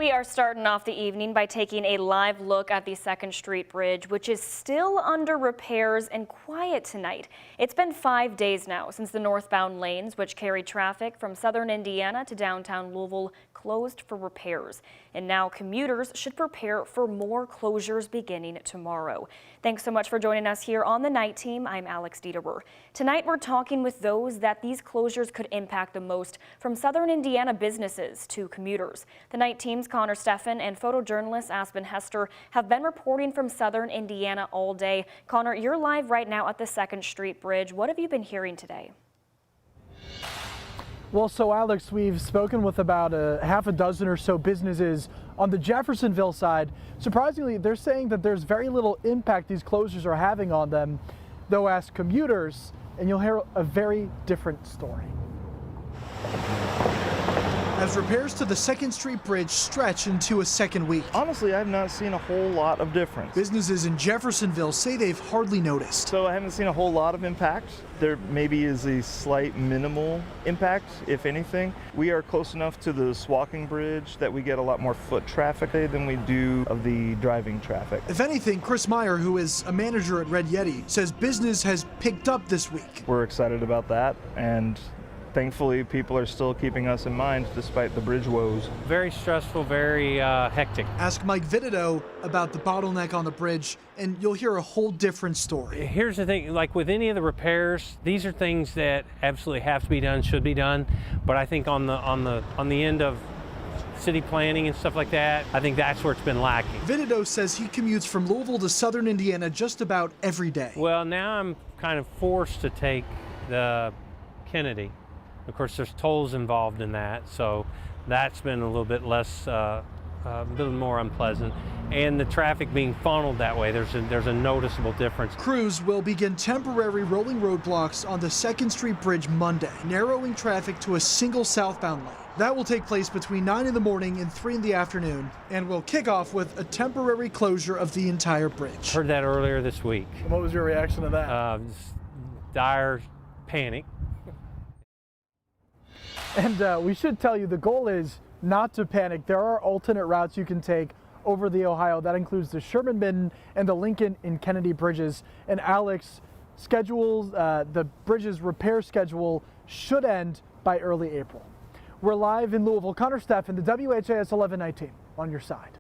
We are starting off the evening by taking a live look at the 2nd Street Bridge, which is still under repairs and quiet tonight. It's been 5 days now since the northbound lanes, which carry traffic from southern Indiana to downtown Louisville, closed for repairs. And now commuters should prepare for more closures beginning tomorrow. Thanks so much for joining us here on the Night Team. I'm Alex Dieterer. Tonight we're talking with those that these closures could impact the most, from southern Indiana businesses to commuters. The Night Team's Connor Steffen and photojournalist Aspen Hester have been reporting from southern Indiana all day. Connor, you're live right now at the 2nd Street Bridge. What have you been hearing today? Well, so Alex, we've spoken with about half a dozen or so businesses on the Jeffersonville side. Surprisingly, they're saying that there's very little impact these closures are having on them, though ask commuters, and you'll hear a very different story. As repairs to the 2nd Street Bridge stretch into a second week. Honestly, I've not seen a whole lot of difference. Businesses in Jeffersonville say they've hardly noticed. So I haven't seen a whole lot of impact. There maybe is a slight minimal impact, if anything. We are close enough to this walking bridge that we get a lot more foot traffic than we do of the driving traffic. If anything, Chris Meyer, who is a manager at Red Yeti, says business has picked up this week. We're excited about that, and thankfully, people are still keeping us in mind despite the bridge woes. Very stressful, very hectic. Ask Mike Vitito about the bottleneck on the bridge, and you'll hear a whole different story. Here's the thing, like with any of the repairs, these are things that absolutely have to be done, should be done. But I think on the end of city planning and stuff like that, I think that's where it's been lacking. Vitito says he commutes from Louisville to southern Indiana just about every day. Well, now I'm kind of forced to take the Kennedy. Of course, there's tolls involved in that, so that's been a little bit less, a little more unpleasant. And the traffic being funneled that way, there's a noticeable difference. Crews will begin temporary rolling roadblocks on the 2nd Street Bridge Monday, narrowing traffic to a single southbound lane. That will take place between 9 in the morning and 3 in the afternoon, and will kick off with a temporary closure of the entire bridge. Heard that earlier this week. And what was your reaction to that? Dire panic. And we should tell you, the goal is not to panic. There are alternate routes you can take over the Ohio. That includes the Sherman-Minden and the Lincoln and Kennedy bridges. And Alex, the bridge's repair schedule should end by early April. We're live in Louisville. Connor Steffen, the WHAS 1119 on your side.